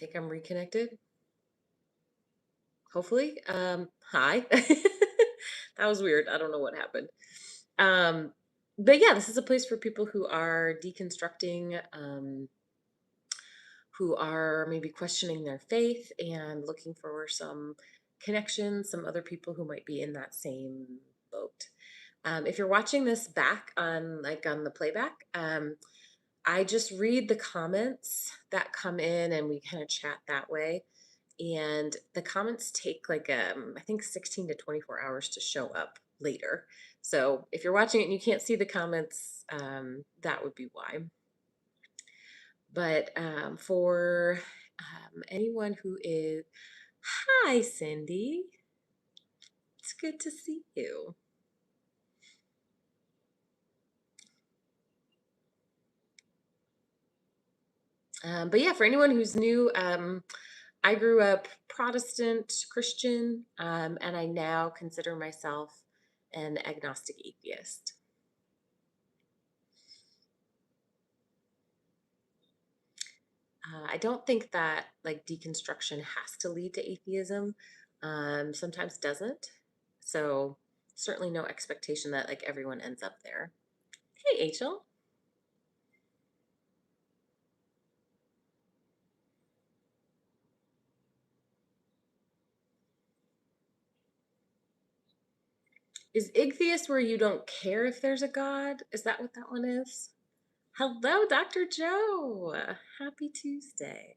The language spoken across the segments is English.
think I'm reconnected. Hopefully. Hi. That was weird. I don't know what happened. Um, but yeah, this is a place for people who are deconstructing, who are maybe questioning their faith and looking for some connections, some other people who might be in that same boat. If you're watching this back on the playback, I just read the comments that come in and we kind of chat that way. And the comments take I think 16 to 24 hours to show up later. So if you're watching it and you can't see the comments, that would be why. But for anyone who is, hi, Cindy. It's good to see you. But yeah, for anyone who's new, I grew up Protestant Christian, and I now consider myself an agnostic atheist. I don't think that like deconstruction has to lead to atheism. Sometimes doesn't. So certainly no expectation that like everyone ends up there. Hey, Angel. Is Igtheist where you don't care if there's a God? Is that what that one is? Hello, Dr. Joe. Happy Tuesday.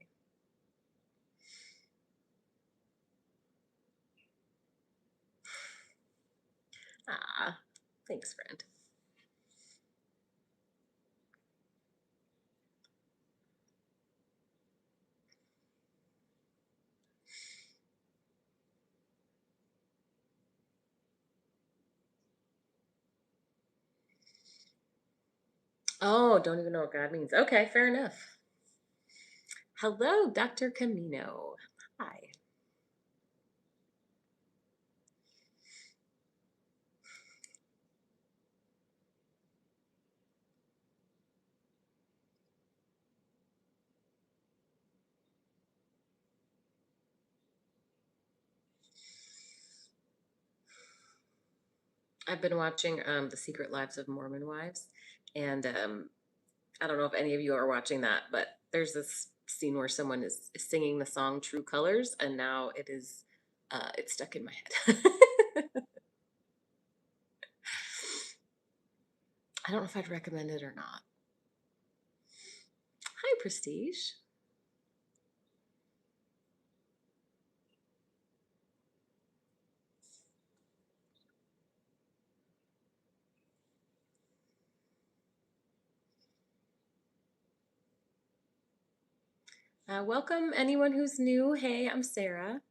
Ah, thanks, friend. Oh, don't even know what God means. Okay, fair enough. Hello, Dr. Camino. Hi. I've been watching The Secret Lives of Mormon Wives, and I don't know if any of you are watching that, but there's this scene where someone is singing the song True Colors, and now it's stuck in my head. I don't know if I'd recommend it or not. Hi, Prestige. Welcome anyone who's new. Hey, I'm Sarah.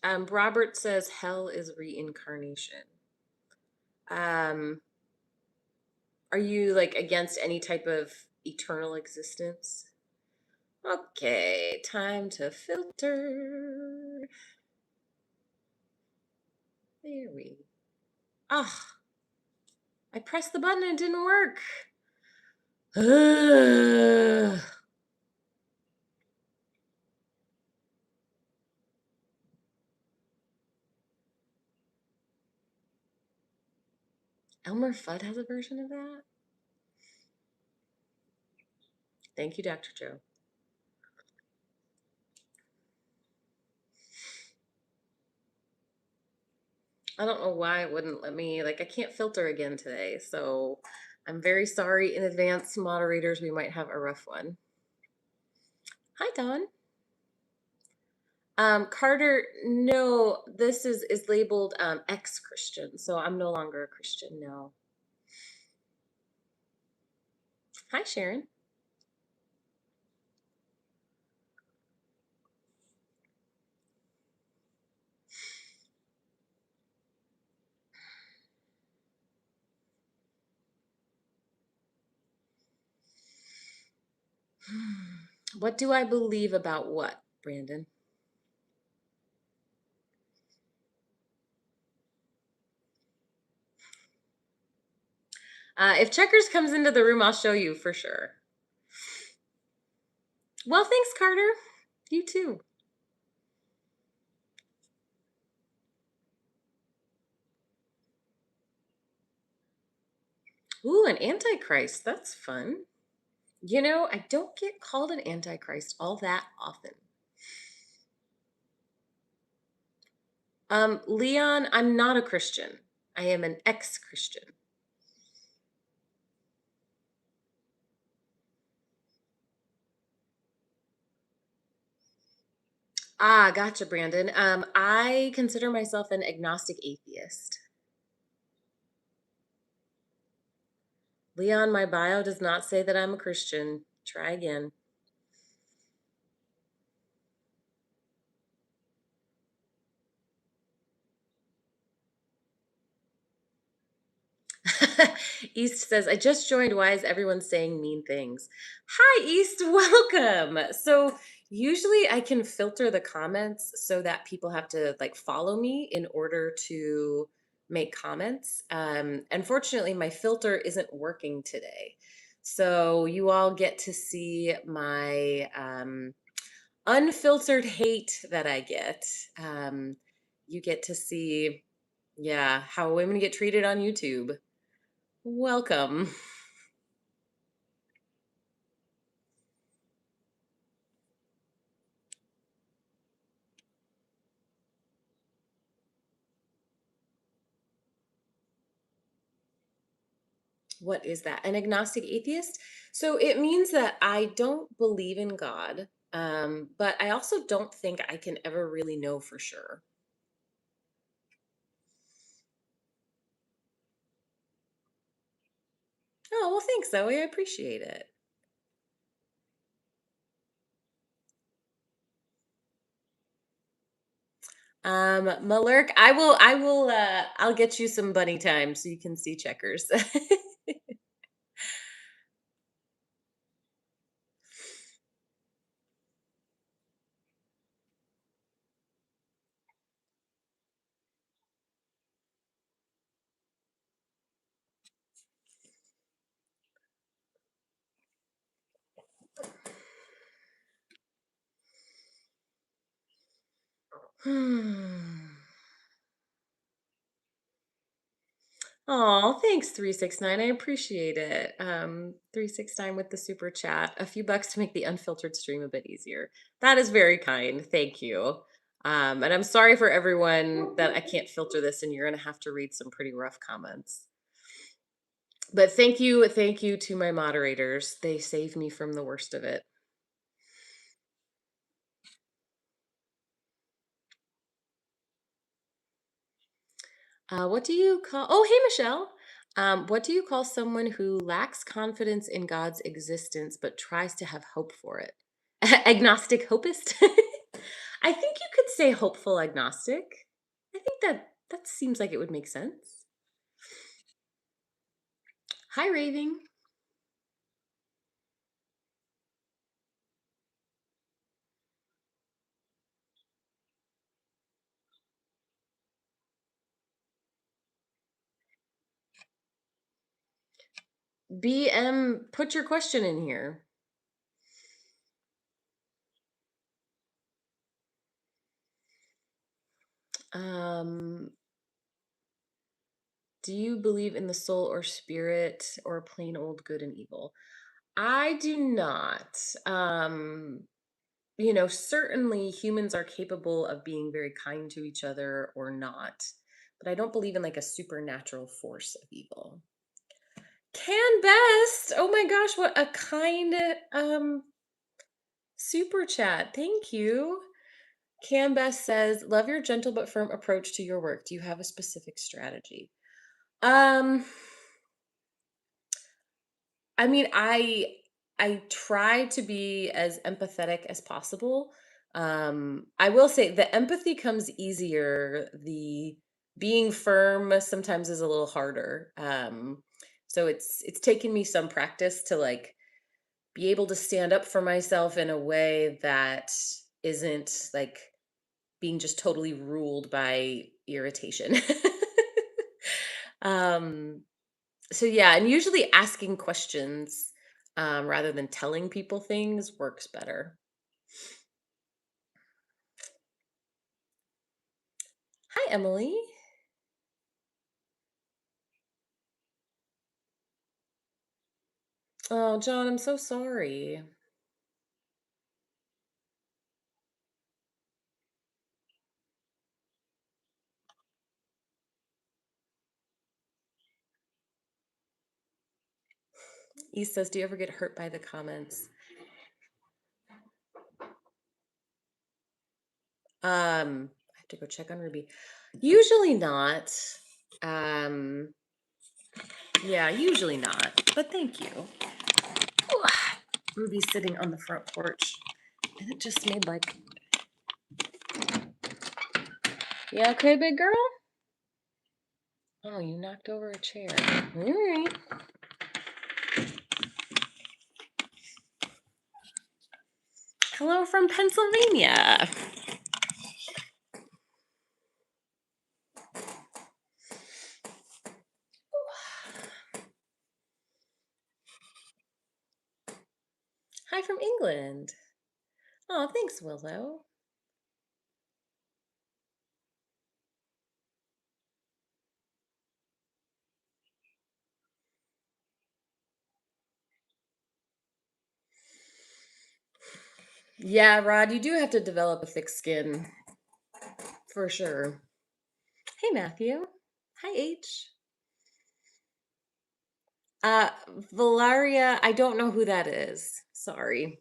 Robert says hell is reincarnation. Um, are you like against any type of eternal existence? Okay, time to filter. There we. Ah, I pressed the button and it didn't work. Ugh. Elmer Fudd has a version of that? Thank you, Dr. Joe. I don't know why it wouldn't let me, like, I can't filter again today, so I'm very sorry in advance, moderators. We might have a rough one. Hi, Dawn. Carter, no, this is labeled ex-Christian, so I'm no longer a Christian, no. Hi, Sharon. What do I believe about what, Brandon? If Checkers comes into the room, I'll show you for sure. Well, thanks, Carter. You too. Ooh, an antichrist. That's fun. I don't get called an antichrist all that often. Leon, I'm not a Christian. I am an ex-Christian. Ah, gotcha, Brandon. I consider myself an agnostic atheist. Leon, my bio does not say that I'm a Christian. Try again. East says, I just joined. Why is everyone saying mean things? Hi, East. Welcome. So, usually I can filter the comments so that people have to like follow me in order to make comments. Unfortunately, my filter isn't working today. So, you all get to see my unfiltered hate that I get. You get to see, yeah, how women get treated on YouTube. Welcome. What is that? An agnostic atheist? So it means that I don't believe in God, but I also don't think I can ever really know for sure. Oh, well, thanks, Zoe. I appreciate it. Malurk, I'll get you some bunny time so you can see Checkers. Hmm. Oh, thanks, 369. I appreciate it. 369 with the super chat. A few bucks to make the unfiltered stream a bit easier. That is very kind. Thank you. And I'm sorry for everyone that I can't filter this and you're gonna have to read some pretty rough comments. But thank you to my moderators. They save me from the worst of it. What do you call? Oh, hey, Michelle. What do you call someone who lacks confidence in God's existence but tries to have hope for it? Agnostic hopist? I think you could say hopeful agnostic. I think that seems like it would make sense. Hi, Raving. BM, put your question in here. Um, do you believe in the soul or spirit or plain old good and evil? I do not. Certainly humans are capable of being very kind to each other or not, but I don't believe in like a supernatural force of evil. Can best. Oh my gosh, what a kind super chat. Thank you. Can best says, "Love your gentle but firm approach to your work. Do you have a specific strategy?" Um I mean, I try to be as empathetic as possible. I will say the empathy comes easier. The being firm sometimes is a little harder. So it's taken me some practice to like be able to stand up for myself in a way that isn't like being just totally ruled by irritation. um So yeah, and usually asking questions rather than telling people things works better. Hi, Emily. Oh, John, I'm so sorry. He says, "Do you ever get hurt by the comments?" I have to go check on Ruby. Usually not. Um, yeah, usually not. But thank you. Ooh, Ruby's sitting on the front porch, and it just made like, yeah, okay, big girl. Oh, you knocked over a chair. All right. Hello from Pennsylvania. Hi from England. Oh, thanks, Willow. Yeah, Rod, you do have to develop a thick skin for sure. Hey, Matthew. Hi, H. Uh, Valaria, I don't know who that is. Sorry.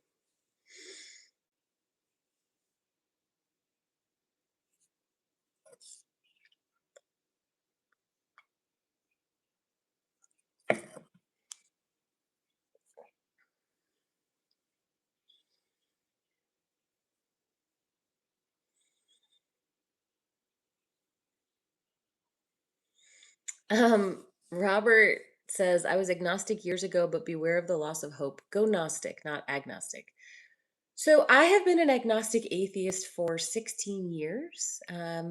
Robert says, I was agnostic years ago, but beware of the loss of hope. Go Gnostic, not agnostic. So I have been an agnostic atheist for 16 years.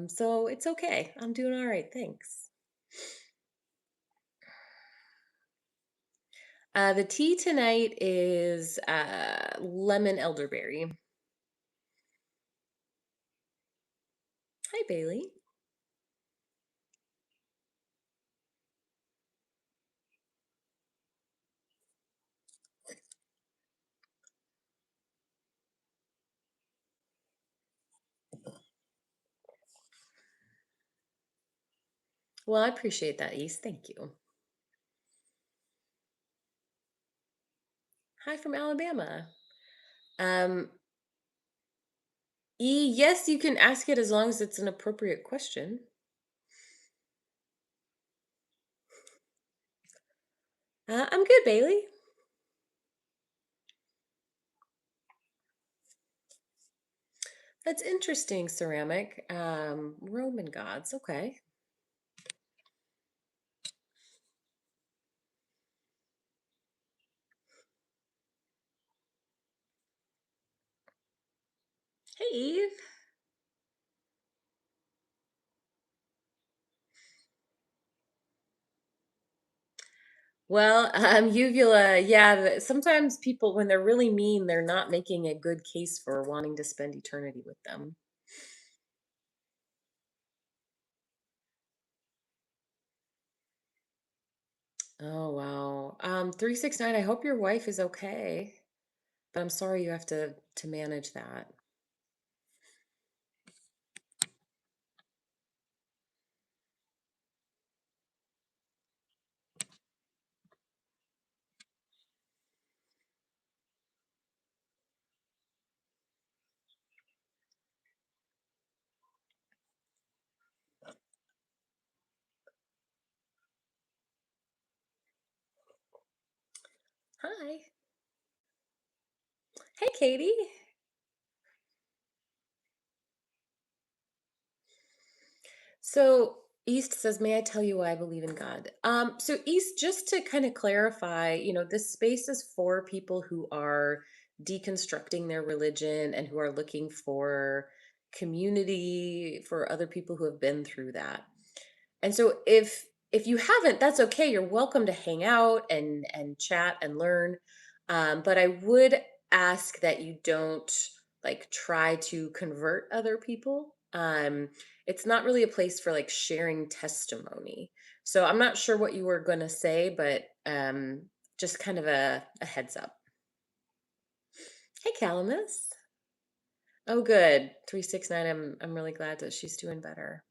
So it's okay. I'm doing all right. Thanks. The tea tonight is lemon elderberry. Hi, Bailey. Well, I appreciate that, East. Thank you. Hi from Alabama. Um, yes, you can ask it as long as it's an appropriate question. I'm good, Bailey. That's interesting, ceramic. Roman gods. Okay. Hey, Eve. Well, uvula, yeah, sometimes people, when they're really mean, they're not making a good case for wanting to spend eternity with them. Oh, wow. 369, I hope your wife is okay, but I'm sorry you have to manage that. Hi. Hey, Katie. So East says, "May I tell you why I believe in God?" So East, just to kind of clarify, this space is for people who are deconstructing their religion and who are looking for community for other people who have been through that. And so if you haven't, that's okay. You're welcome to hang out and chat and learn. But I would ask that you don't like try to convert other people. It's not really a place for like sharing testimony. So I'm not sure what you were going to say, but just kind of a heads up. Hey, Calamus. Oh, good. 369. I'm really glad that she's doing better.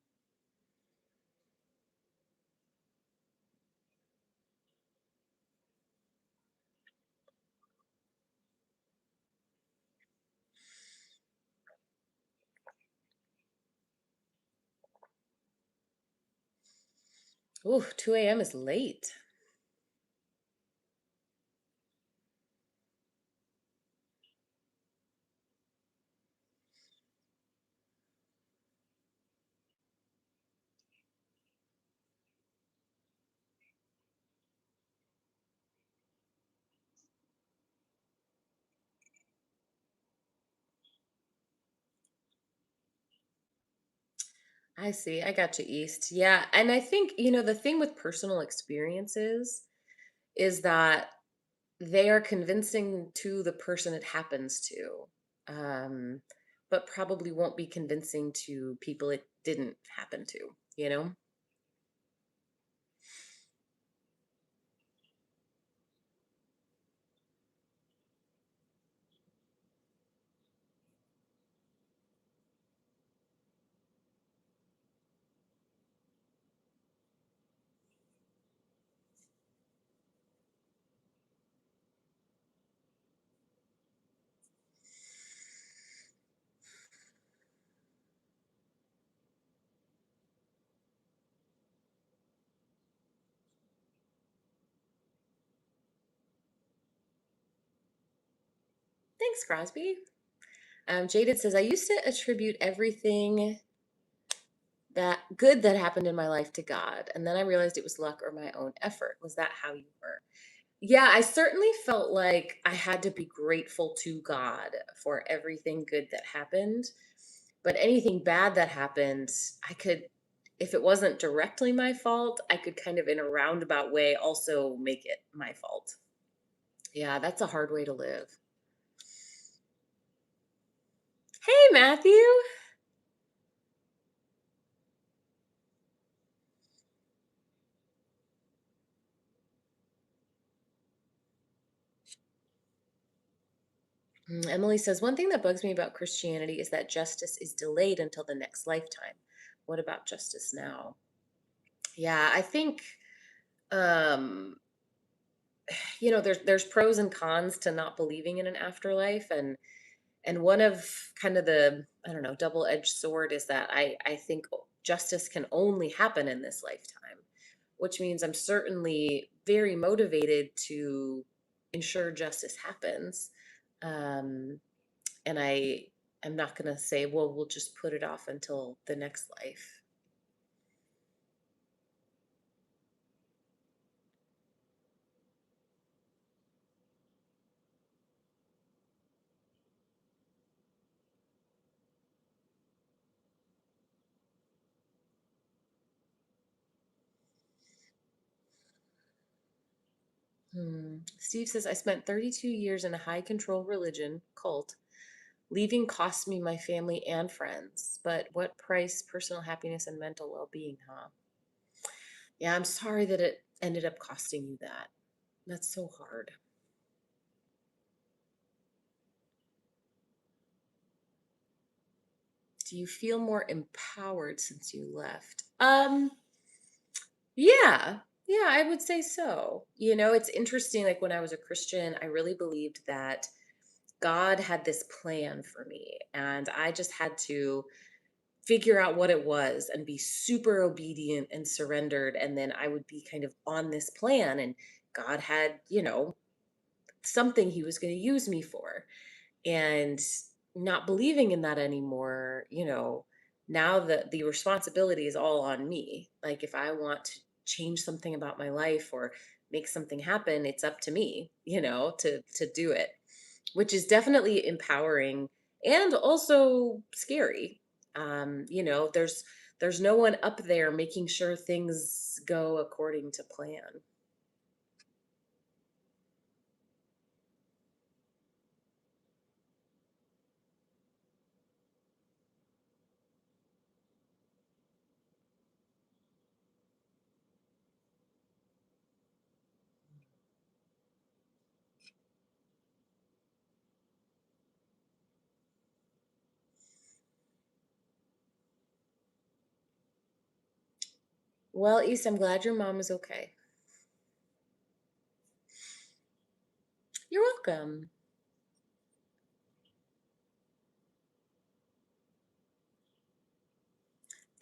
Ooh, 2 a.m. is late. I see. I got you, East. Yeah. And I think, the thing with personal experiences is that they are convincing to the person it happens to, um, but probably won't be convincing to people it didn't happen to, you know? Thanks, Crosby. Jaded says, I used to attribute everything that good that happened in my life to God. And then I realized it was luck or my own effort. Was that how you were? Yeah, I certainly felt like I had to be grateful to God for everything good that happened. But anything bad that happened, I could, if it wasn't directly my fault, I could kind of in a roundabout way also make it my fault. Yeah, that's a hard way to live. Hey, Matthew. Emily says, one thing that bugs me about Christianity is that justice is delayed until the next lifetime. What about justice now? Yeah, I think um there's pros and cons to not believing in an afterlife, and one of kind of the, I don't know, double-edged sword is that I think justice can only happen in this lifetime, which means I'm certainly very motivated to ensure justice happens. um and I'm not going to say, well, we'll just put it off until the next life. Steve says, I spent 32 years in a high control religion cult. Leaving cost me my family and friends, but what price personal happiness and mental well being, huh? Yeah, I'm sorry that it ended up costing you that. That's so hard. Do you feel more empowered since you left? Yeah. Yeah, I would say so. It's interesting. Like when I was a Christian, I really believed that God had this plan for me, and I just had to figure out what it was and be super obedient and surrendered. And then I would be kind of on this plan, and God had, something he was going to use me for. And not believing in that anymore, now the responsibility is all on me. Like if I want to change something about my life or make something happen, it's up to me, to do it, which is definitely empowering and also scary. There's There's no one up there making sure things go according to plan. Well, East, I'm glad your mom is okay. You're welcome.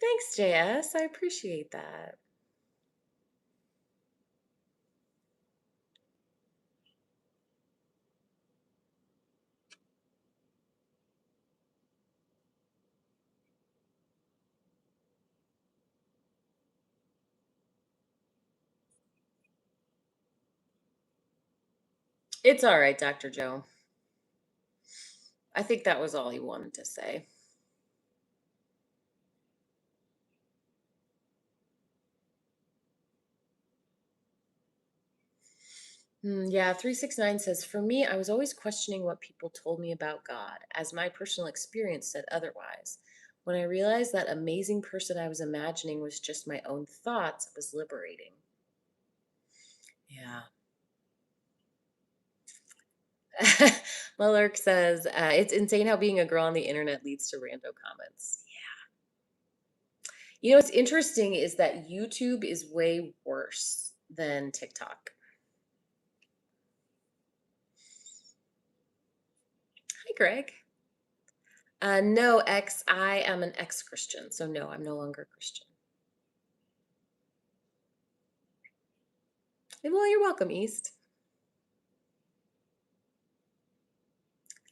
Thanks, JS. I appreciate that. It's all right, Dr. Joe. I think that was all he wanted to say. Yeah, 369 says, for me, I was always questioning what people told me about God, as my personal experience said otherwise. When I realized that amazing person I was imagining was just my own thoughts, it was liberating. Yeah. Malurk says, it's insane how being a girl on the internet leads to rando comments. You know, what's interesting is that YouTube is way worse than TikTok. Hi, Greg. No, I am an ex-Christian, so no, I'm no longer a Christian. Well, you're welcome, East.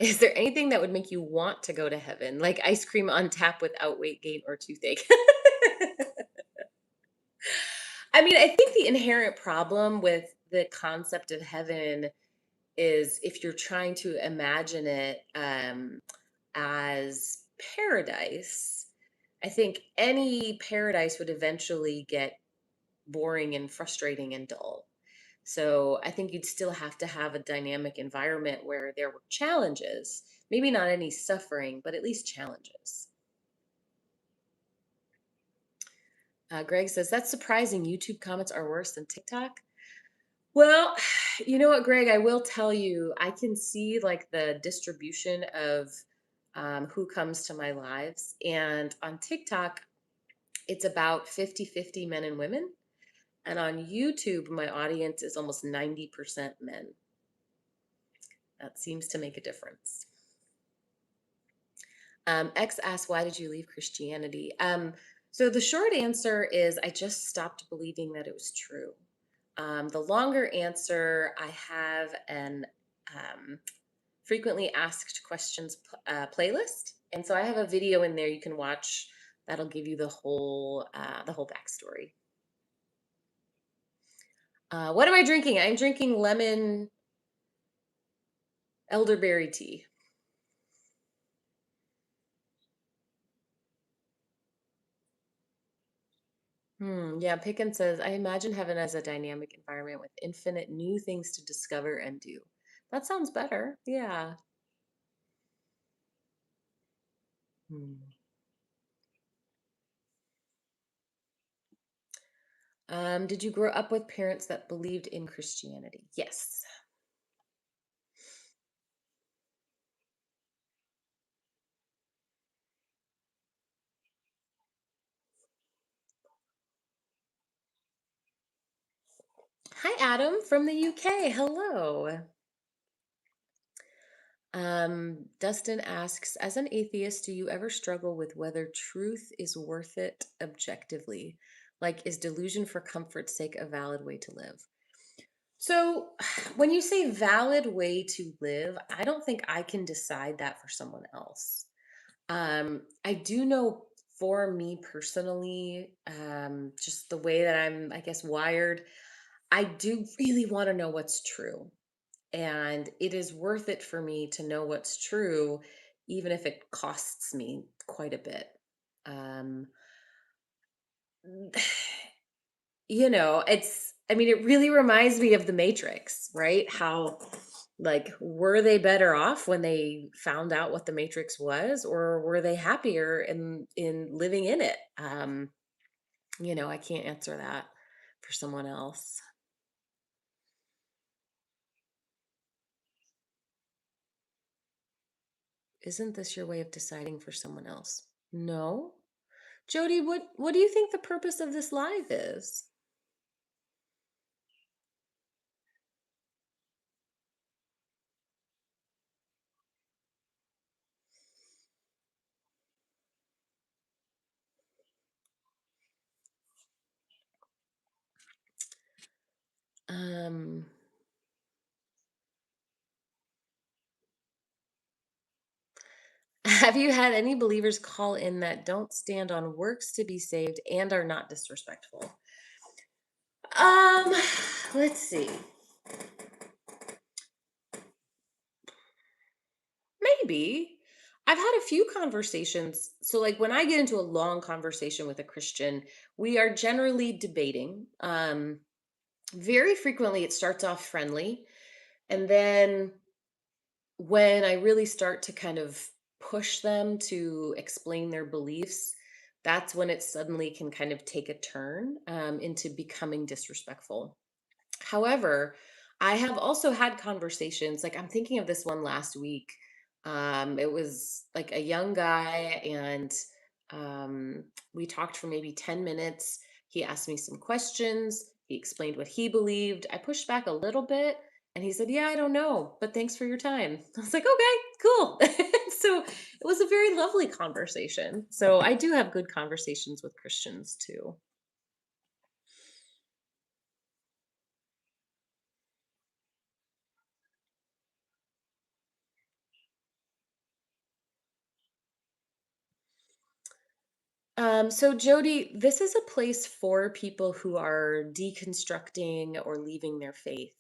Is there anything that would make you want to go to heaven, like ice cream on tap without weight gain or toothache? I mean, I think the inherent problem with the concept of heaven is if you're trying to imagine it as paradise, I think any paradise would eventually get boring and frustrating and dull. So I think you'd still have to have a dynamic environment where there were challenges, maybe not any suffering, but at least challenges. Greg says, that's surprising. YouTube comments are worse than TikTok. Well, you know what, Greg, I will tell you, I can see like the distribution of who comes to my lives. And on TikTok, it's about 50-50 men and women. And on YouTube, my audience is almost 90% men. That seems to make a difference. X asks, why did you leave Christianity? So the short answer is I just stopped believing that it was true. The longer answer, I have an um, frequently asked questions playlist, and so I have a video in there you can watch that'll give you the whole backstory. What am I drinking? I'm drinking lemon elderberry tea. Yeah, Pickens says, I imagine heaven as a dynamic environment with infinite new things to discover and do. That sounds better. Yeah. Hmm. Did you grow up with parents that believed in Christianity? Yes. Hi, Adam from the UK. Hello. Dustin asks, as an atheist, do you ever struggle with whether truth is worth it objectively? Like, is delusion for comfort's sake a valid way to live? So, when you say valid way to live, I don't think I can decide that for someone else. I do know for me personally, just the way that I'm, I guess, wired, I do really want to know what's true. And it is worth it for me to know what's true, even if it costs me quite a bit. Um, I mean, it really reminds me of the Matrix, right? How, like, were they better off when they found out what the Matrix was, or were they happier in living in it? I can't answer that for someone else. Isn't this your way of deciding for someone else? No. Jody, what do you think the purpose of this live is? Um, have you had any believers call in that don't stand on works to be saved and are not disrespectful? Um, let's see. Maybe. I've had a few conversations. So, like, when I get into a long conversation with a Christian, we are generally debating. Very frequently, it starts off friendly. And then when I really start to kind of push them to explain their beliefs, that's when it suddenly can kind of take a turn into becoming disrespectful. However, I have also had conversations, like I'm thinking of this one last week. It was like a young guy, and we talked for maybe 10 minutes. He asked me some questions. He explained what he believed. I pushed back a little bit, and he said, "Yeah, I don't know, but thanks for your time." I was like, "Okay, cool." So it was a very lovely conversation. So I do have good conversations with Christians too. So Jody, this is a place for people who are deconstructing or leaving their faith.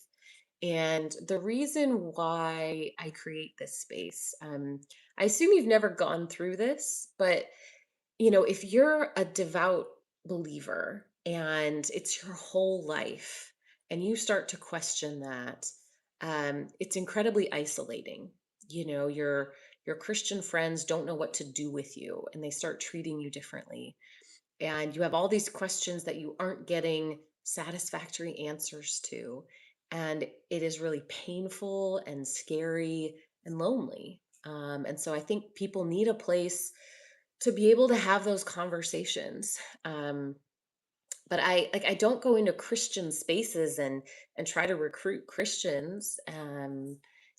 And the reason why I create this space, I assume you've never gone through this, but if you're a devout believer and it's your whole life and you start to question that, it's incredibly isolating. Your Christian friends don't know what to do with you and they start treating you differently. And you have all these questions that you aren't getting satisfactory answers to. And it is really painful and scary and lonely. And so I think people need a place to be able to have those conversations. But I don't go into Christian spaces and try to recruit Christians.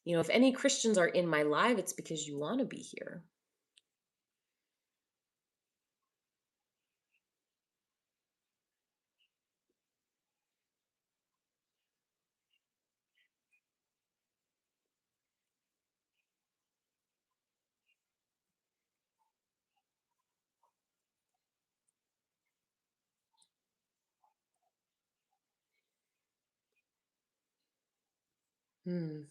If any Christians are in my live, it's because you want to be here. Hmm.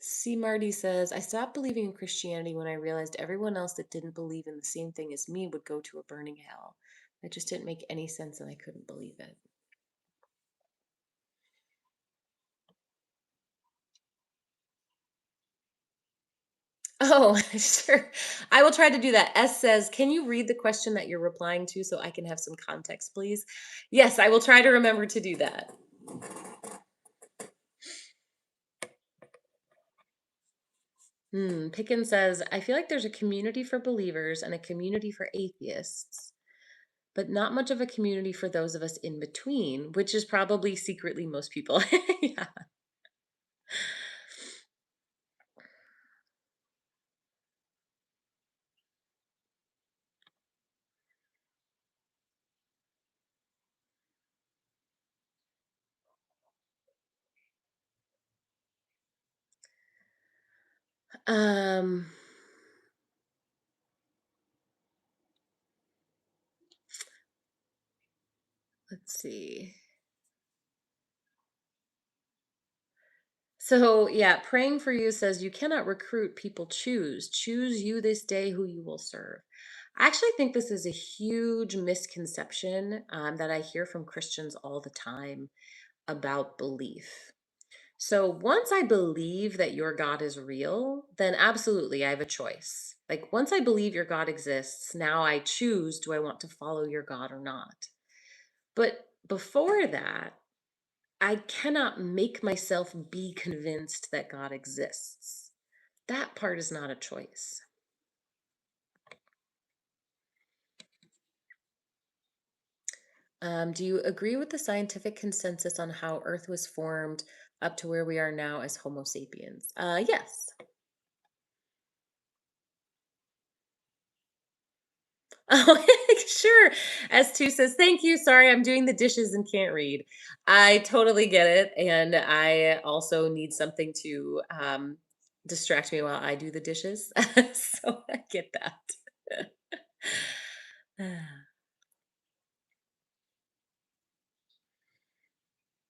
C. Marty says, I stopped believing in Christianity when I realized everyone else that didn't believe in the same thing as me would go to a burning hell. That just didn't make any sense and I couldn't believe it. Oh, sure. I will try to do that. S says, can you read the question that you're replying to so I can have some context, please? Yes, I will try to remember to do that. Pickens says, I feel like there's a community for believers and a community for atheists, but not much of a community for those of us in between, which is probably secretly most people. Yeah. Um, let's see. So, yeah, praying for you says you cannot recruit, people choose. Choose you this day who you will serve. I actually think this is a huge misconception that I hear from Christians all the time about belief. So once I believe that your God is real, then absolutely I have a choice. Like once I believe your God exists, now I choose, do I want to follow your God or not? But before that, I cannot make myself be convinced that God exists. That part is not a choice. Do you agree with the scientific consensus on how Earth was formed up to where we are now as Homo sapiens? Yes. Oh, sure. S2 says, thank you. Sorry, I'm doing the dishes and can't read. I totally get it. And I also need something to distract me while I do the dishes. So I get that.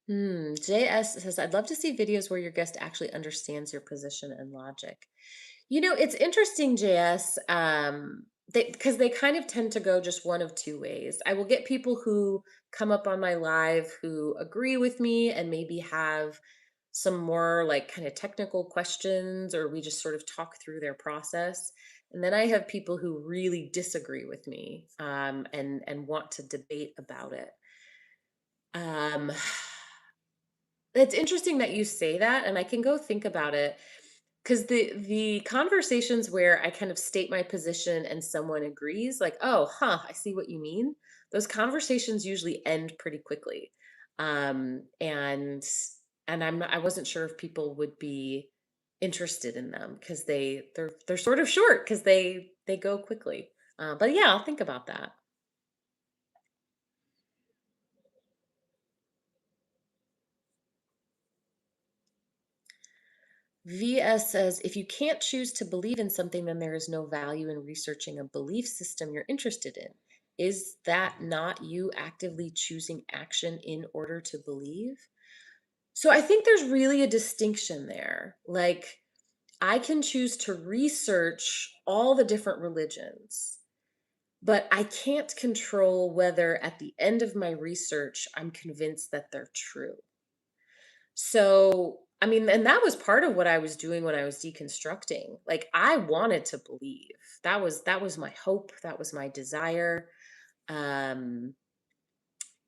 JS says, I'd love to see videos where your guest actually understands your position and logic. It's interesting, JS, because they kind of tend to go just one of two ways. I will get people who come up on my live who agree with me and maybe have some more like kind of technical questions, or we just sort of talk through their process. And then I have people who really disagree with me and want to debate about it. Um, It's interesting that you say that, and I can go think about it because the conversations where I kind of state my position and someone agrees, like, "Oh, huh, I see what you mean." Those conversations usually end pretty quickly. And I wasn't sure if people would be interested in them because they're sort of short because they go quickly. But yeah, I'll think about that. VS says, if you can't choose to believe in something, then there is no value in researching a belief system you're interested in. Is that not you actively choosing action in order to believe? So I think there's really a distinction there. Like, I can choose to research all the different religions, but I can't control whether at the end of my research, I'm convinced that they're true. So, I mean, and that was part of what I was doing when I was deconstructing. Like I wanted to believe. That was my hope, that was my desire. Um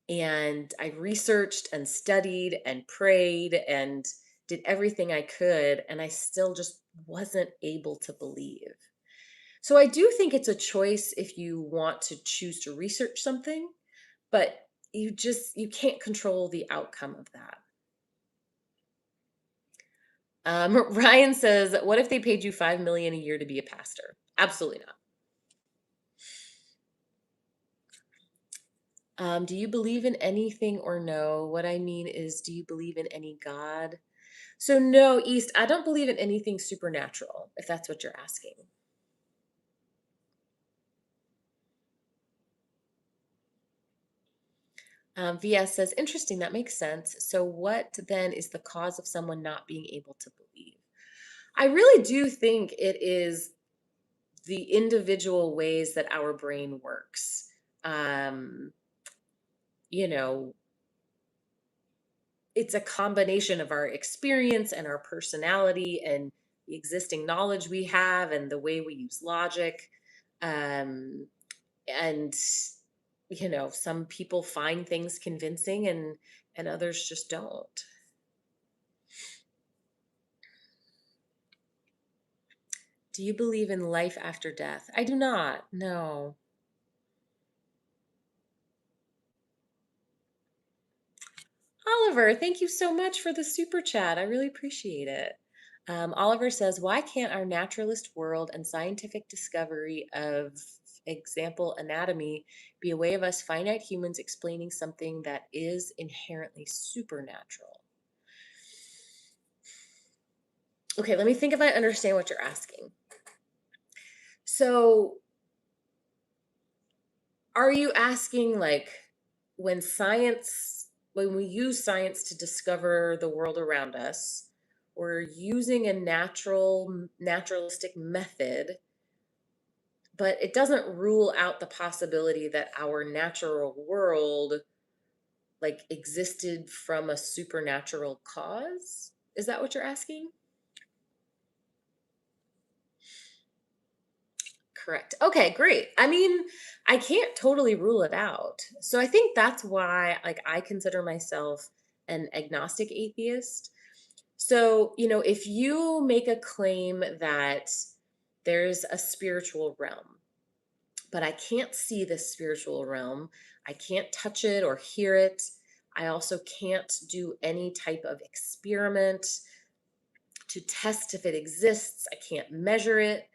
and I researched and studied and prayed and did everything I could, and I still just wasn't able to believe. So I do think it's a choice if you want to choose to research something, but you can't control the outcome of that. Ryan says, "What if they paid you 5 million a year to be a pastor?" Absolutely not. Do you believe in anything or no? What I mean is, do you believe in any God? So no, East. I don't believe in anything supernatural. If that's what you're asking. VS says, "Interesting. That makes sense. So what then is the cause of someone not being able to believe?" I really do think it is the individual ways that our brain works. Um, you know, it's a combination of our experience and our personality and the existing knowledge we have and the way we use logic. Um, and some people find things convincing and others just don't. Do you believe in life after death? I do not. No. Oliver, thank you so much for the super chat. I really appreciate it. Oliver says, why can't our naturalist world and scientific discovery of, example, anatomy, be a way of us finite humans explaining something that is inherently supernatural? Okay, let me think if I understand what you're asking. So, are you asking like when science, when we use science to discover the world around us, we're using a naturalistic method but it doesn't rule out the possibility that our natural world like existed from a supernatural cause. Is that what you're asking? Correct. Okay, great. I mean, I can't totally rule it out. So I think that's why like I consider myself an agnostic atheist. So, if you make a claim that there's a spiritual realm, but I can't see this spiritual realm, I can't touch it or hear it. I also can't do any type of experiment to test if it exists. I can't measure it.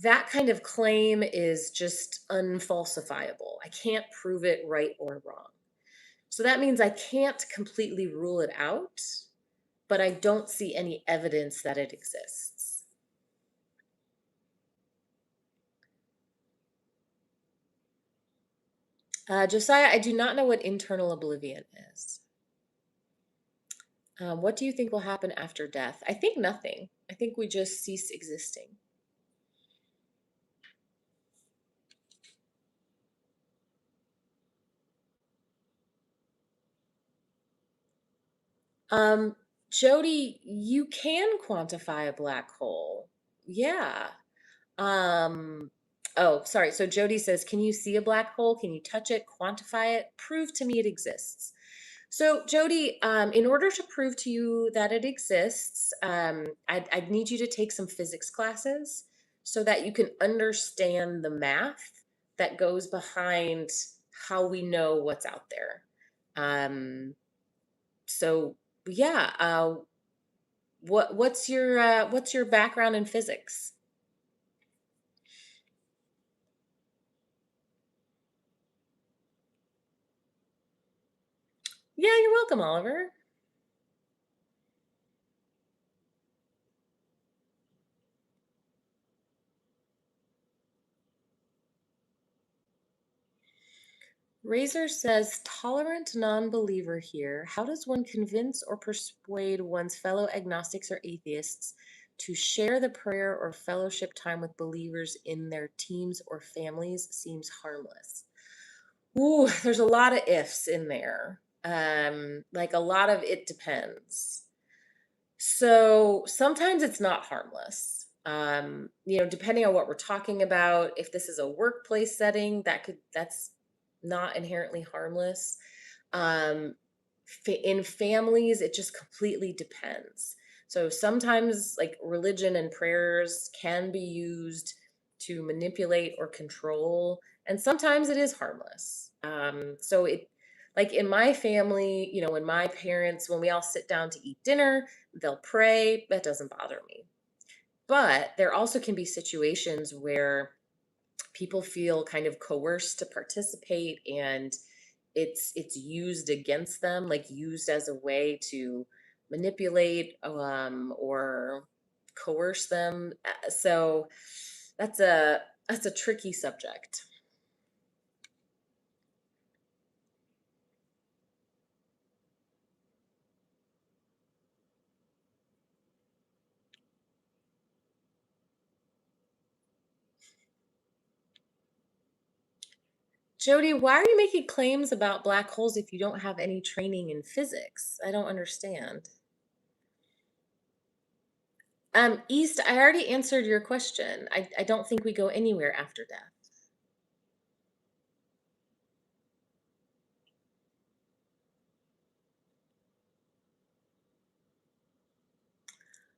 That kind of claim is just unfalsifiable. I can't prove it right or wrong. So that means I can't completely rule it out, but I don't see any evidence that it exists. Josiah, I do not know what internal oblivion is. What do you think will happen after death? I think nothing. I think we just cease existing. Um, Jody, you can quantify a black hole. Yeah. Um, oh, sorry. So Jody says, can you see a black hole? Can you touch it, quantify it? Prove to me it exists. So Jody, in order to prove to you that it exists, I'd need you to take some physics classes so that you can understand the math that goes behind how we know what's out there. Um, so yeah, what's your background in physics? Yeah, you're welcome, Oliver. Razor says, tolerant non-believer here. How does one convince or persuade one's fellow agnostics or atheists to share the prayer or fellowship time with believers in their teams or families seems harmless? Ooh, there's a lot of ifs in there. Like a lot of it depends. So sometimes it's not harmless. Depending on what we're talking about, if this is a workplace setting, that's not inherently harmless. Um, in families, it just completely depends. So sometimes, like religion and prayers can be used to manipulate or control, and sometimes it is harmless. So like in my family, when my parents, when we all sit down to eat dinner, they'll pray. That doesn't bother me. But there also can be situations where people feel kind of coerced to participate, and it's used against them, like used as a way to manipulate or coerce them. So that's a tricky subject. Jody, why are you making claims about black holes if you don't have any training in physics? I don't understand. East, I already answered your question. I don't think we go anywhere after death.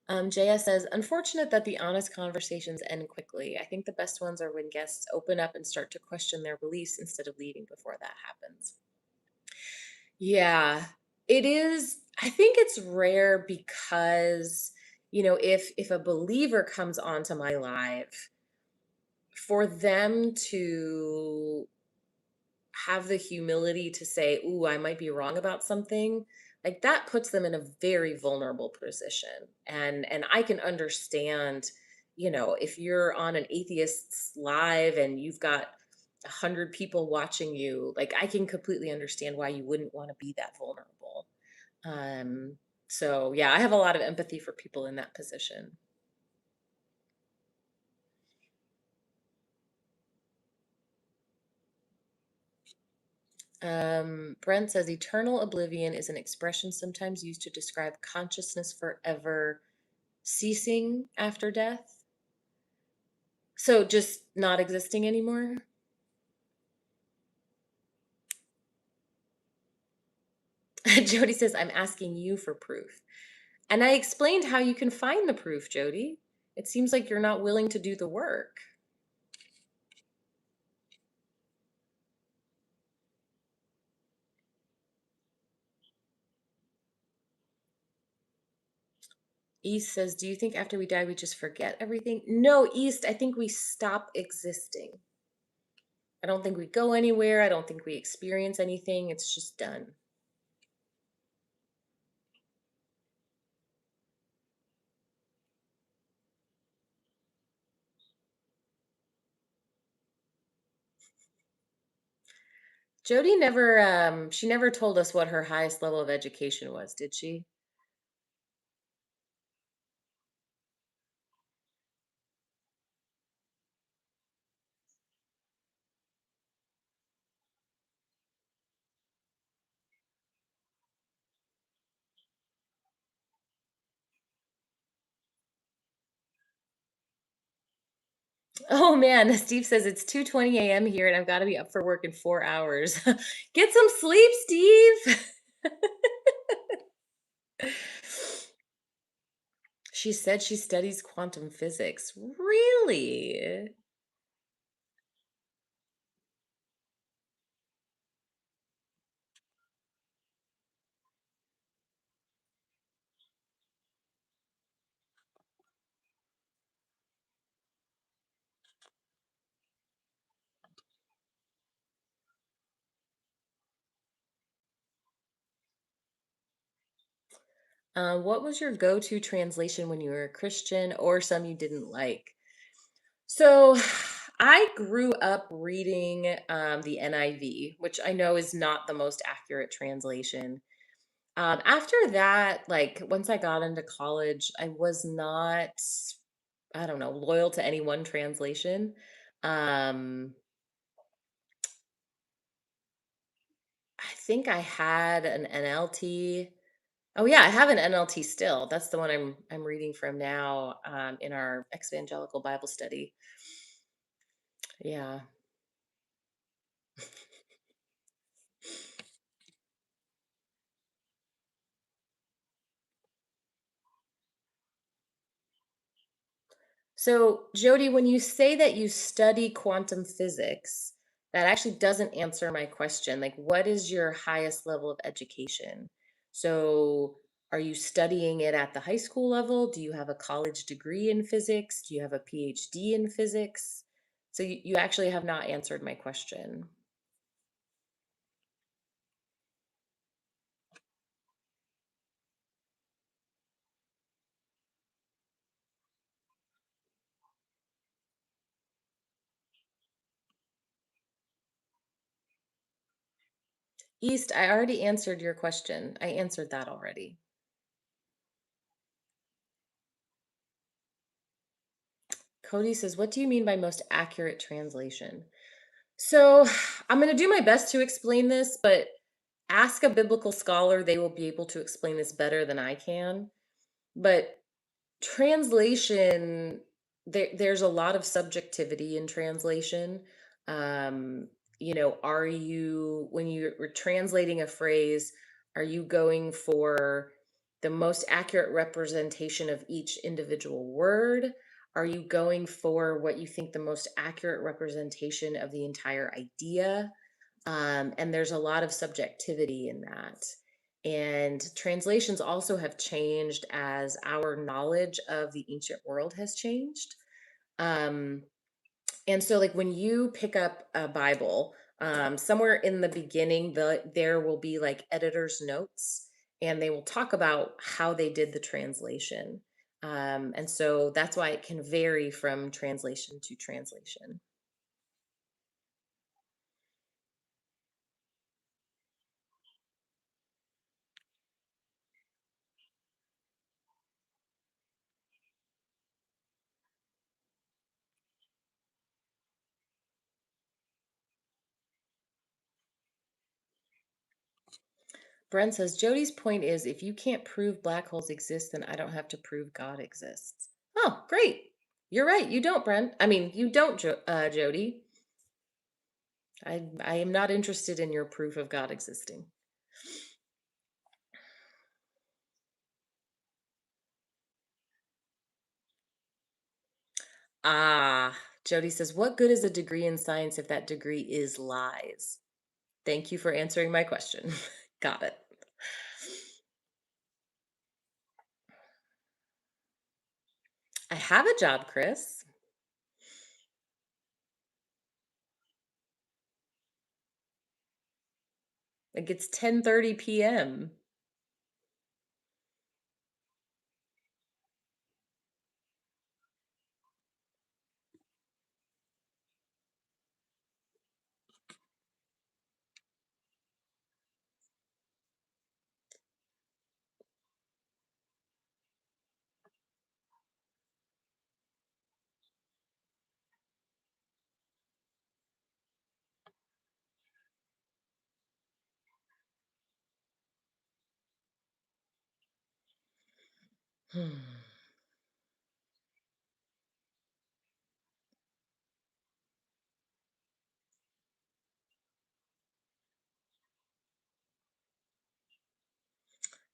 JS says, unfortunate that the honest conversations end quickly. I think the best ones are when guests open up and start to question their beliefs instead of leaving before that happens. Yeah, it is. I think it's rare because, if a believer comes onto my live, for them to have the humility to say, "Ooh, I might be wrong about something," like that puts them in a very vulnerable position. And I can understand, if you're on an atheist's live and you've got 100 people watching you, like I can completely understand why you wouldn't want to be that vulnerable. Um, so yeah, I have a lot of empathy for people in that position. Brent says eternal oblivion is an expression sometimes used to describe consciousness forever ceasing after death. So just not existing anymore? Jody says, I'm asking you for proof. And I explained how you can find the proof, Jody. It seems like you're not willing to do the work. East says, do you think after we die we just forget everything? No, East, I think we stop existing. I don't think we go anywhere. I don't think we experience anything. It's just done. Jody never she never told us what her highest level of education was, did she? Oh man, Steve says it's 2:20 a.m. here and I've got to be up for work in 4 hours. Get some sleep, Steve. She said she studies quantum physics. Really? What was your go-to translation when you were a Christian or some you didn't like? So I grew up reading the NIV, which I know is not the most accurate translation. After that, like once I got into college, I was not, I don't know, loyal to any one translation. Um, I think I had an NLT. Oh yeah, I have an NLT still. That's the one I'm reading from now in our evangelical Bible study. Yeah. So, Jody, when you say that you study quantum physics, that actually doesn't answer my question. Like, what is your highest level of education? So, are you studying it at the high school level? Do you have a college degree in physics? Do you have a PhD in physics? So, you actually have not answered my question. East, I already answered your question. I answered that already. Cody says, what do you mean by most accurate translation? So I'm going to do my best to explain this, but ask a biblical scholar. They will be able to explain this better than I can. But translation, there's a lot of subjectivity in translation. Um, are you, when you're translating a phrase, are you going for the most accurate representation of each individual word? Are you going for what you think the most accurate representation of the entire idea? And there's a lot of subjectivity in that. And translations also have changed as our knowledge of the ancient world has changed. Um, and so, like when you pick up a Bible, somewhere in the beginning, there will be like editor's notes, and they will talk about how they did the translation. And so that's why it can vary from translation to translation. Brent says, Jody's point is if you can't prove black holes exist, then I don't have to prove God exists. Oh, great. You're right. You don't, Brent. I mean, you don't, Jody. I am not interested in your proof of God existing. Ah, Jody says, what good is a degree in science if that degree is lies? Thank you for answering my question. Got it. I have a job, Chris. Like it's 10:30 p.m. Hmm.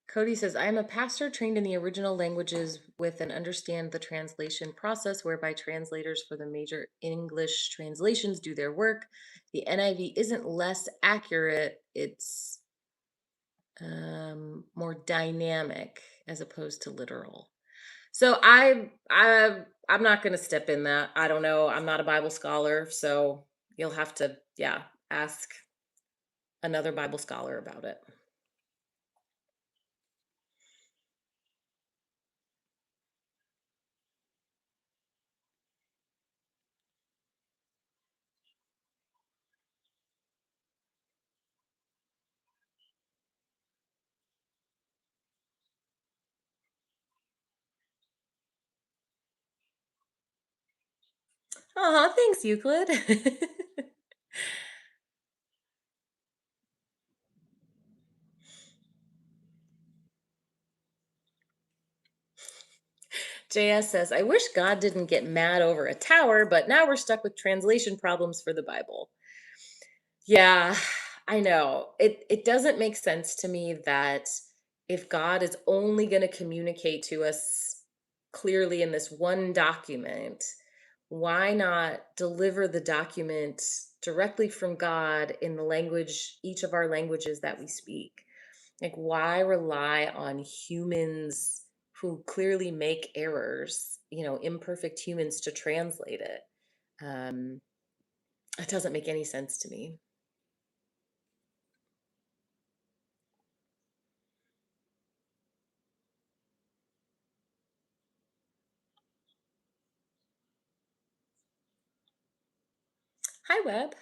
Cody says, I am a pastor trained in the original languages with and understand the translation process whereby translators for the major English translations do their work. The NIV isn't less accurate, it's more dynamic as opposed to literal. So I'm not going to step in that. I don't know. I'm not a Bible scholar, so you'll have to, yeah, ask another Bible scholar about it. Aw, thanks, Euclid. JS says, I wish God didn't get mad over a tower, but now we're stuck with translation problems for the Bible. Yeah, I know. It doesn't make sense to me that if God is only going to communicate to us clearly in this one document, why not deliver the document directly from God in the language, each of our languages that we speak? Like, why rely on humans who clearly make errors, imperfect humans to translate it? Um, it doesn't make any sense to me. Hi, Web.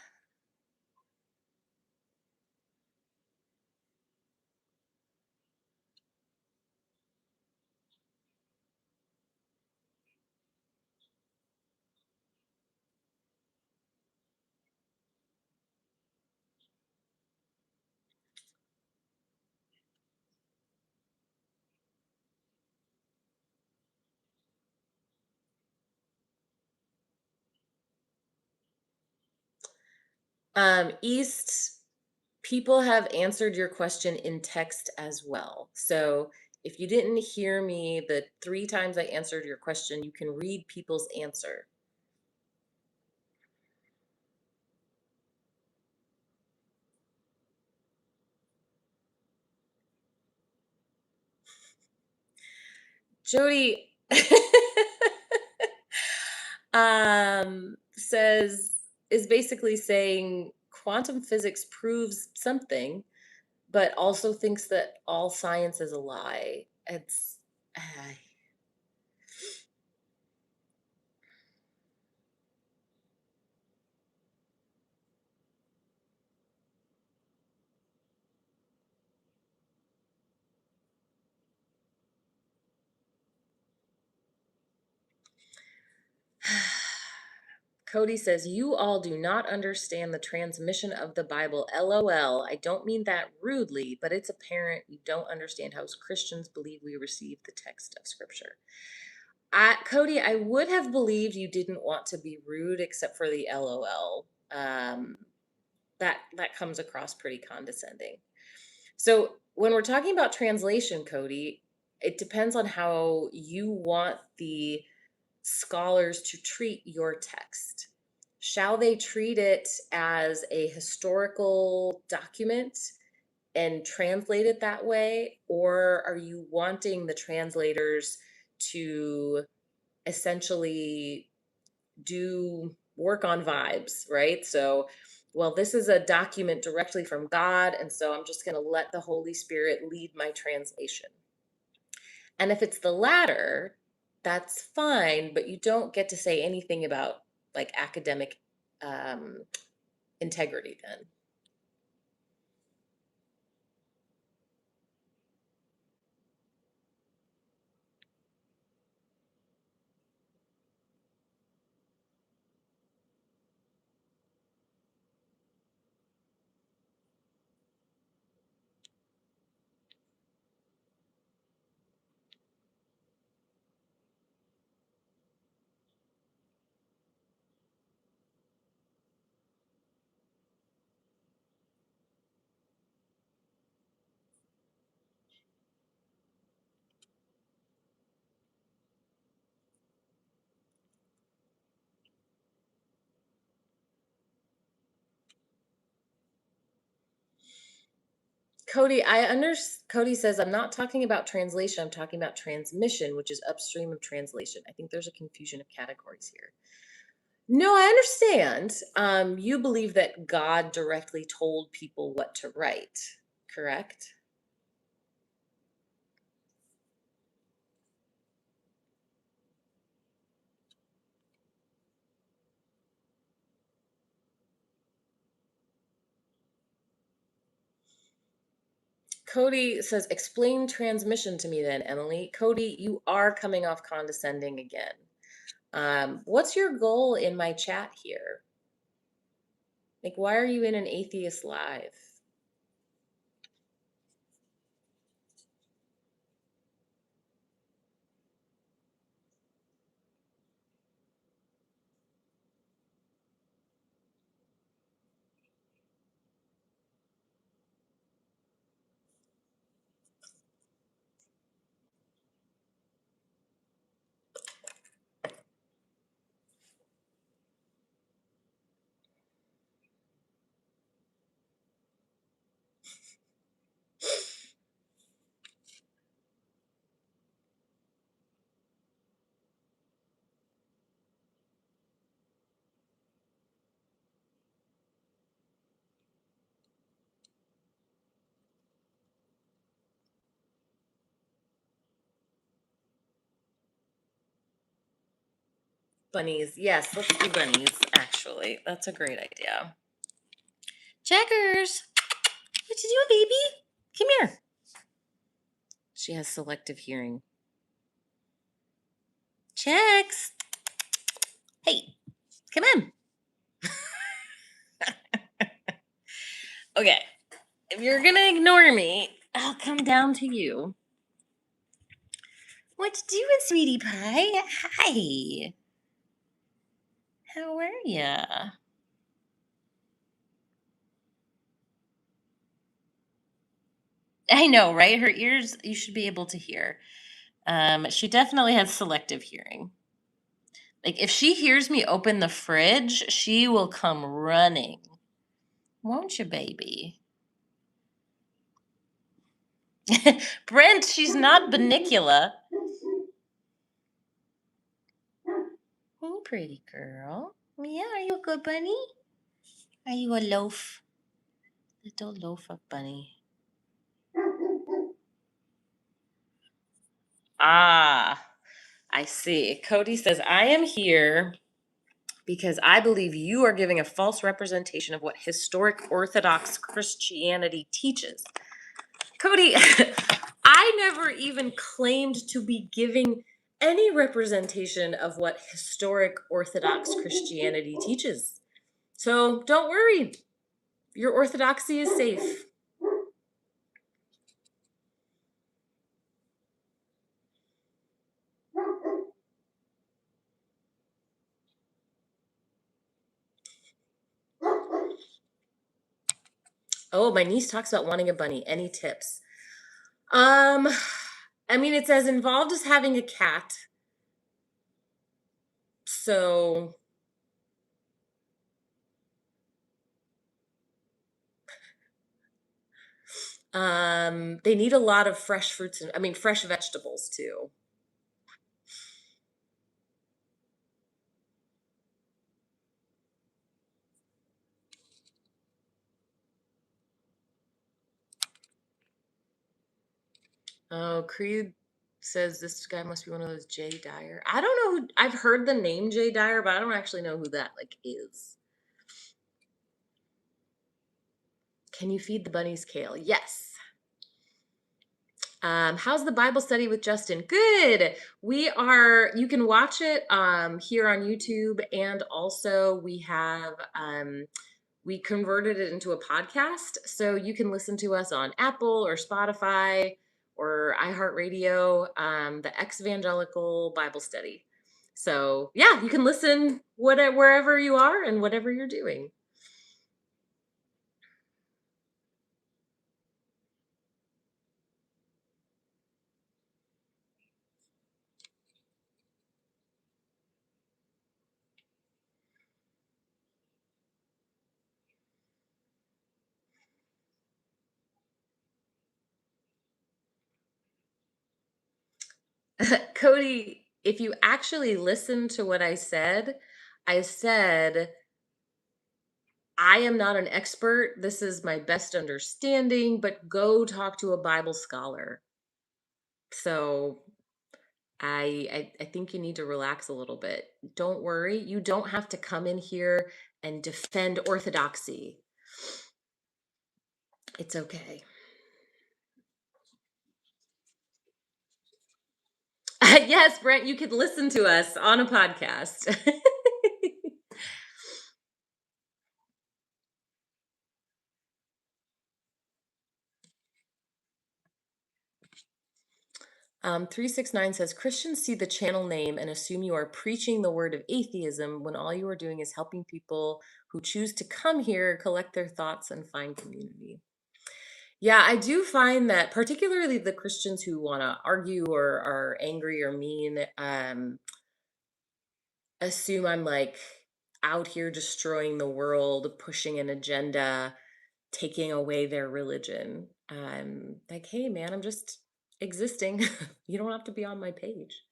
East, people have answered your question in text as well. So if you didn't hear me the 3 times I answered your question, you can read people's answer. Jody says, is basically saying quantum physics proves something, but also thinks that all science is a lie. It's, uh, Cody says, you all do not understand the transmission of the Bible. LOL. I don't mean that rudely, but it's apparent you don't understand how Christians believe we receive the text of Scripture. Cody, I would have believed you didn't want to be rude except for the LOL. That comes across pretty condescending. So when we're talking about translation, Cody, it depends on how you want the scholars to treat your text. Shall they treat it as a historical document and translate it that way? Or are you wanting the translators to essentially do work on vibes, right? So, well, this is a document directly from God, and so I'm just going to let the Holy Spirit lead my translation. And if it's the latter, that's fine, but you don't get to say anything about like academic um, integrity then. Cody says, I'm not talking about translation, I'm talking about transmission, which is upstream of translation. I think there's a confusion of categories here. No, I understand. You believe that God directly told people what to write, correct? Cody says, explain transmission to me then, Emily. Cody, you are coming off condescending again. What's your goal in my chat here? Like, why are you in an atheist live? Bunnies. Yes, let's do bunnies, actually. That's a great idea. Checkers! What you doing, baby? Come here. She has selective hearing. Checks! Hey, come in. Okay, if you're gonna ignore me, I'll come down to you. What you doing, sweetie pie? Hi. How are ya? I know, right? Her ears, you should be able to hear. She definitely has selective hearing. Like, if she hears me open the fridge, she will come running. Won't you, baby? Brent, she's not Benicula. Oh, pretty girl. Yeah, are you a good bunny? Are you a loaf? Little loaf of bunny. Ah, I see. Cody says, I am here because I believe you are giving a false representation of what historic Orthodox Christianity teaches. Cody, I never even claimed to be giving any representation of what historic Orthodox Christianity teaches. So don't worry, your orthodoxy is safe. Oh, my niece talks about wanting a bunny. Any tips? Um, I mean, it's as involved as having a cat. So, they need a lot of fresh fruits and, I mean, fresh vegetables too. Oh, Creed says this guy must be one of those Jay Dyer. I don't know who, I've heard the name Jay Dyer, but I don't actually know who that like is. Can you feed the bunnies kale? Yes. How's the Bible study with Justin? Good. You can watch it here on YouTube, and also we converted it into a podcast. So you can listen to us on Apple or Spotify or iHeartRadio, the Evangelical Bible Study. So yeah, you can listen wherever you are and whatever you're doing. Cody, if you actually listen to what I said, I am not an expert. This is my best understanding, but go talk to a Bible scholar. So I think you need to relax a little bit. Don't worry. You don't have to come in here and defend orthodoxy. It's okay. Yes, Brent, you could listen to us on a podcast. 369 says Christians see the channel name and assume you are preaching the word of atheism when all you are doing is helping people who choose to come here collect their thoughts and find community. Yeah, I do find that particularly the Christians who want to argue or are angry or mean, assume I'm like out here destroying the world, pushing an agenda, taking away their religion. Like, hey man, I'm just existing. You don't have to be on my page.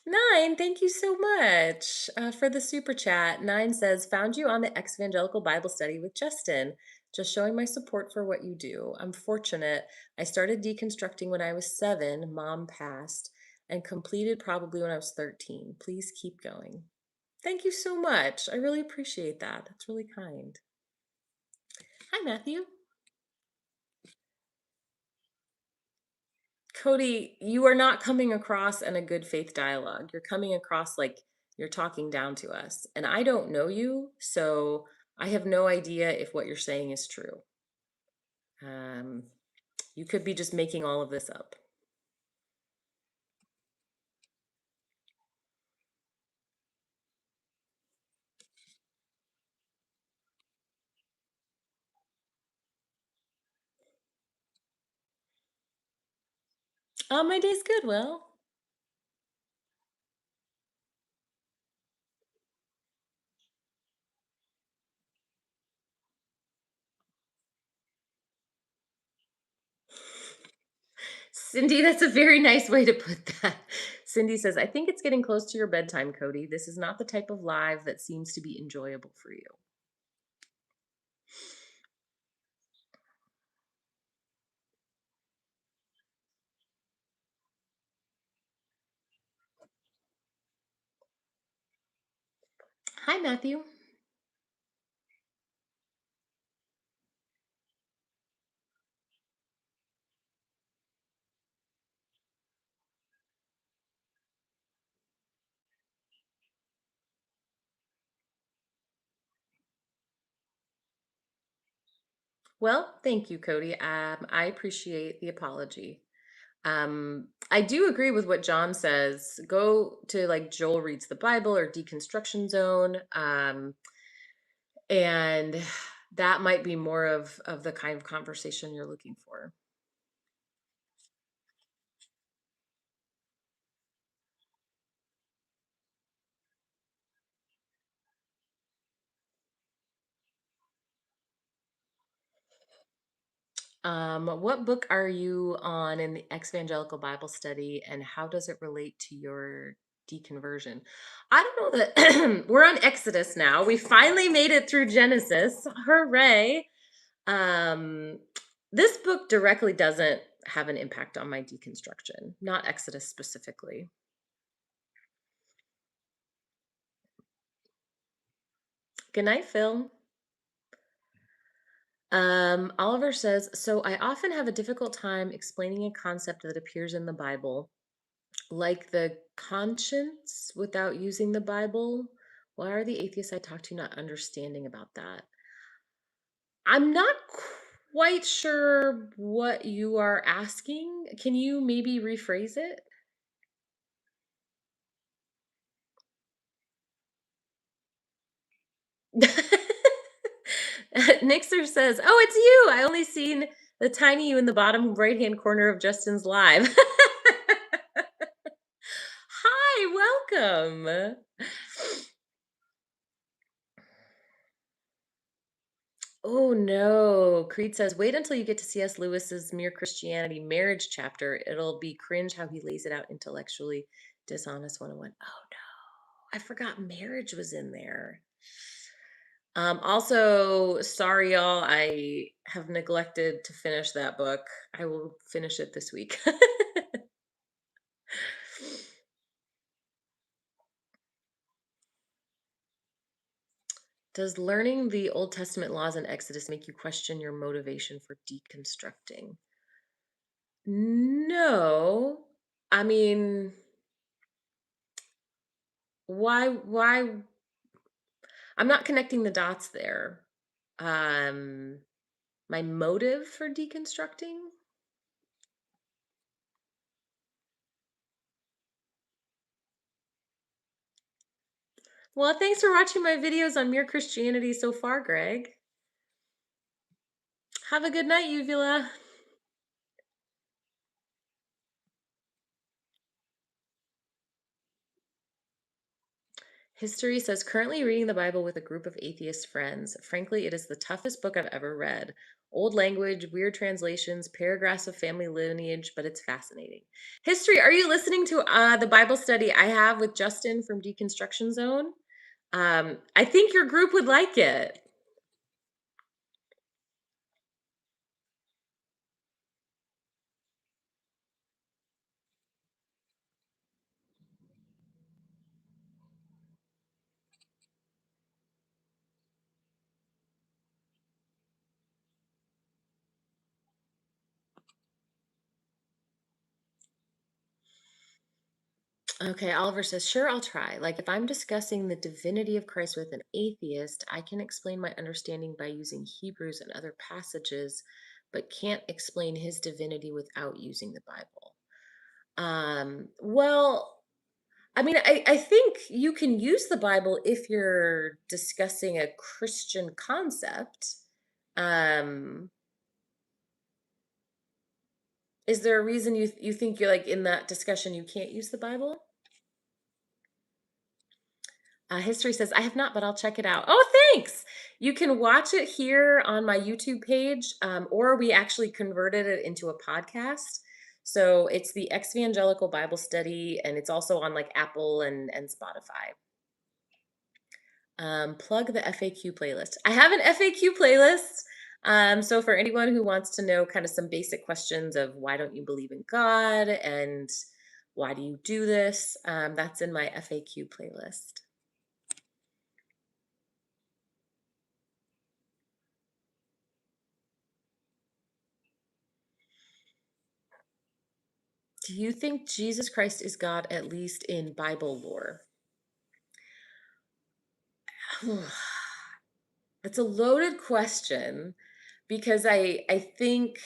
9, thank you so much for the super chat. 9 says, found you on the Evangelical Bible Study with Justin. Just showing my support for what you do. I'm fortunate. I started deconstructing when I was 7, mom passed, and completed probably when I was 13. Please keep going. Thank you so much. I really appreciate that. That's really kind. Hi, Matthew. Cody, you are not coming across in a good faith dialogue. You're coming across like you're talking down to us. And I don't know you, so I have no idea if what you're saying is true. Um, you could be just making all of this up. My day's good, Will. Cindy, that's a very nice way to put that. Cindy says, I think it's getting close to your bedtime, Cody. This is not the type of live that seems to be enjoyable for you. Hi, Matthew. Well, thank you, Cody. I appreciate the apology. I do agree with what John says. Go to like Joel Reads the Bible or Deconstruction Zone. And that might be more of the kind of conversation you're looking for. What book are you on in the Evangelical Bible Study, and how does it relate to your deconversion? I don't know that we're on Exodus now. We finally made it through Genesis. Hooray! Um, this book directly doesn't have an impact on my deconstruction, not Exodus specifically. Good night, Phil. Oliver says, so I often have a difficult time explaining a concept that appears in the Bible, like the conscience, without using the Bible. Why are the atheists I talk to not understanding about that? I'm not quite sure what you are asking. Can you maybe rephrase it? Nixer says, "Oh, it's you. I only seen the tiny you in the bottom right-hand corner of Justin's live." Hi, welcome. Oh no. Creed says, wait until you get to C.S. Lewis's Mere Christianity marriage chapter. It'll be cringe how he lays it out intellectually. Dishonest 101. Oh no. I forgot marriage was in there. Also, sorry y'all, I have neglected to finish that book. I will finish it this week. Does learning the Old Testament laws in Exodus make you question your motivation for deconstructing? No. I mean, why I'm not connecting the dots there. Um my motive for deconstructing? Well, thanks for watching my videos on Mere Christianity so far, Greg. Have a good night, Uvula. History says, currently reading the Bible with a group of atheist friends. Frankly, it is the toughest book I've ever read. Old language, weird translations, paragraphs of family lineage, but it's fascinating. History, are you listening to the Bible study I have with Justin from Deconstruction Zone? I think your group would like it. Okay, Oliver says, sure, I'll try. Like, if I'm discussing the divinity of Christ with an atheist, I can explain my understanding by using Hebrews and other passages, but can't explain his divinity without using the Bible. Well, I mean, I think you can use the Bible if you're discussing a Christian concept. Um, is there a reason you think you're like in that discussion you can't use the Bible? History says, I have not, but I'll check it out. Oh, thanks. You can watch it here on my YouTube page, or we actually converted it into a podcast. So it's the Evangelical Bible Study, and it's also on like Apple and Spotify. Plug the FAQ playlist. I have an FAQ playlist. So for anyone who wants to know kind of some basic questions of why don't you believe in God and why do you do this, that's in my FAQ playlist. Do you think Jesus Christ is God, at least in Bible lore? It's a loaded question. because I think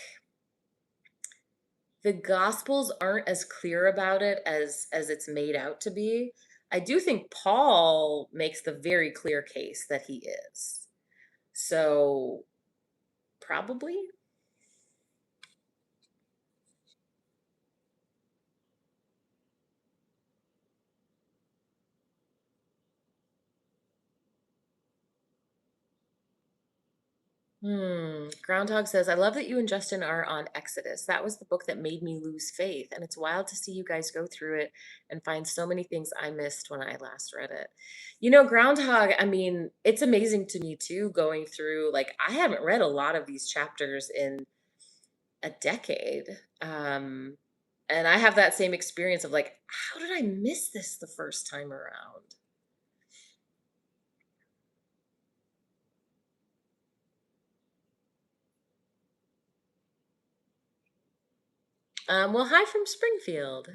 the Gospels aren't as clear about it as it's made out to be. I do think Paul makes the very clear case that he is. So probably. Groundhog says, I love that you and Justin are on Exodus. That was the book that made me lose faith. And it's wild to see you guys go through it and find so many things I missed when I last read it. Groundhog, I mean, it's amazing to me too, going through, like, I haven't read a lot of these chapters in a decade. And I have that same experience of like, how did I miss this the first time around? Well, hi from Springfield.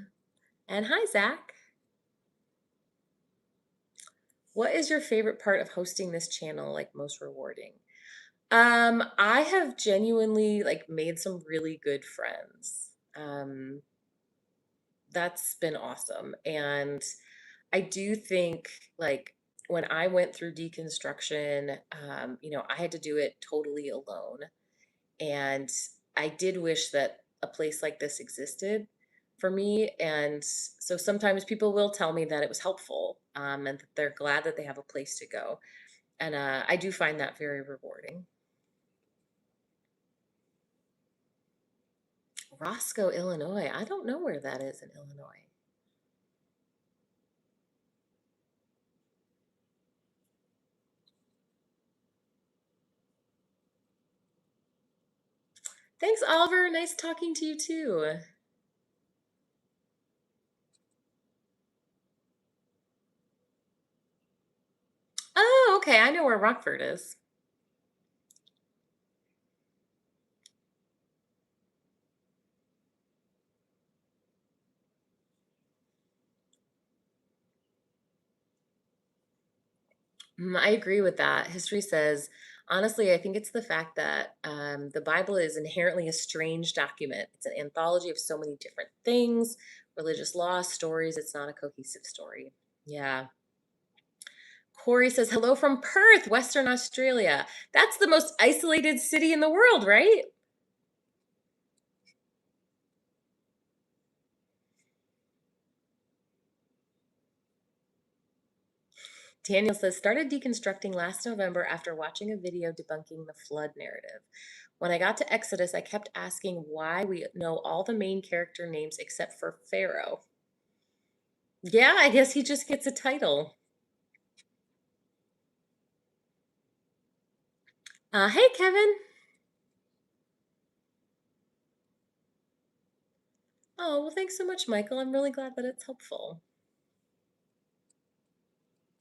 And hi, Zach. What is your favorite part of hosting this channel, like most rewarding? I have genuinely like made some really good friends. That's been awesome. And I do think like when I went through deconstruction, I had to do it totally alone. And I did wish that a place like this existed for me. And so sometimes people will tell me that it was helpful, and that they're glad that they have a place to go. And I do find that very rewarding. Roscoe, Illinois. I don't know where that is in Illinois. Thanks, Oliver. Nice talking to you too. Oh, okay. I know where Rockford is. I agree with that. History says, honestly, I think it's the fact that the Bible is inherently a strange document. It's an anthology of so many different things, religious law, stories. It's not a cohesive story. Yeah. Corey says, hello from Perth, Western Australia. That's the most isolated city in the world, right? Daniel says, started deconstructing last November after watching a video debunking the flood narrative. When I got to Exodus, I kept asking why we know all the main character names except for Pharaoh. Yeah, I guess he just gets a title. Hey, Kevin. Oh, well, thanks so much, Michael. I'm really glad that it's helpful.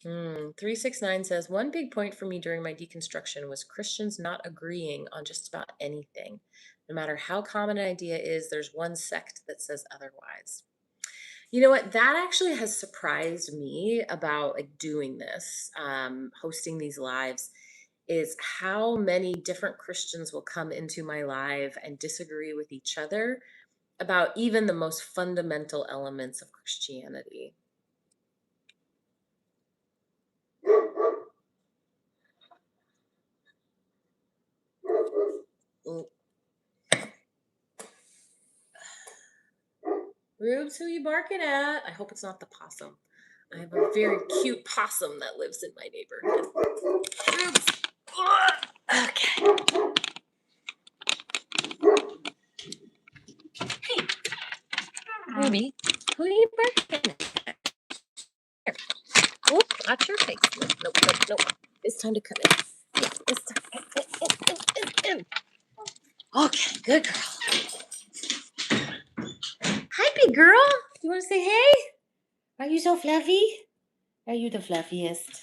369 says, one big point for me during my deconstruction was Christians not agreeing on just about anything. No matter how common an idea is, there's one sect that says otherwise. You know what? That actually has surprised me about like doing this, hosting these lives, is how many different Christians will come into my live and disagree with each other about even the most fundamental elements of Christianity. Mm. Rubes, who you barking at? I hope it's not the possum. I have a very cute possum that lives in my neighborhood. Rubes. Ugh. Okay. Hey, Ruby, who are you barking at? Here. Oh, watch your face. Nope, nope, nope, nope. It's time to come in. Yeah, it's time. In. Okay, good girl. Hi, big girl. You want to say hey? Are you so fluffy? Are you the fluffiest?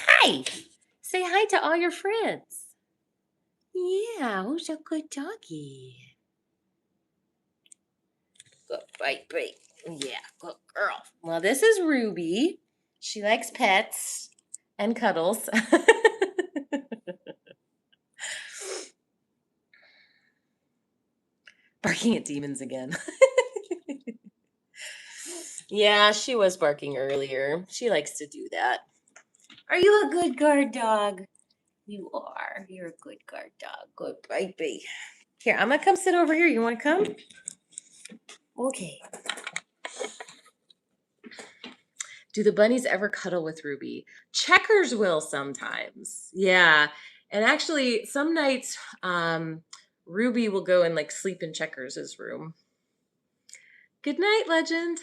Hi. Say hi to all your friends. Yeah, who's a good doggy? Good, bite. Yeah, good girl. Well, this is Ruby. She likes pets and cuddles. barking at demons again. Yeah, she was barking earlier. She likes to do that. Are you a good guard dog? You are. You're a good guard dog. Good baby. Here, I'm gonna come sit over here. You wanna come? Okay. Do the bunnies ever cuddle with Ruby? Checkers will sometimes. Yeah. And actually, some nights, Ruby will go and like sleep in Checkers' room. Good night, Legend.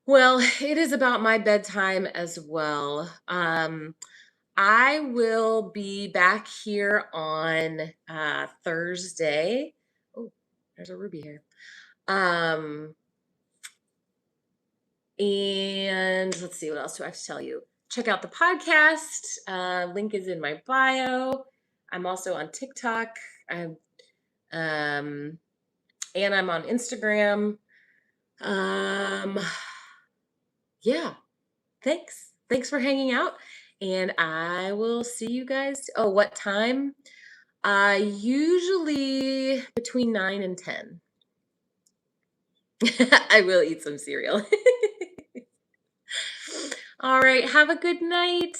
Well, it is about my bedtime as well. I will be back here on Thursday. Oh, there's a Ruby here. And let's see, what else do I have to tell you? Check out the podcast. Link is in my bio. I'm also on TikTok. I'm and I'm on Instagram. Um, yeah. Thanks. Thanks for hanging out. And I will see you guys. Oh, what time? Usually between 9 and 10. I will eat some cereal. All right. Have a good night.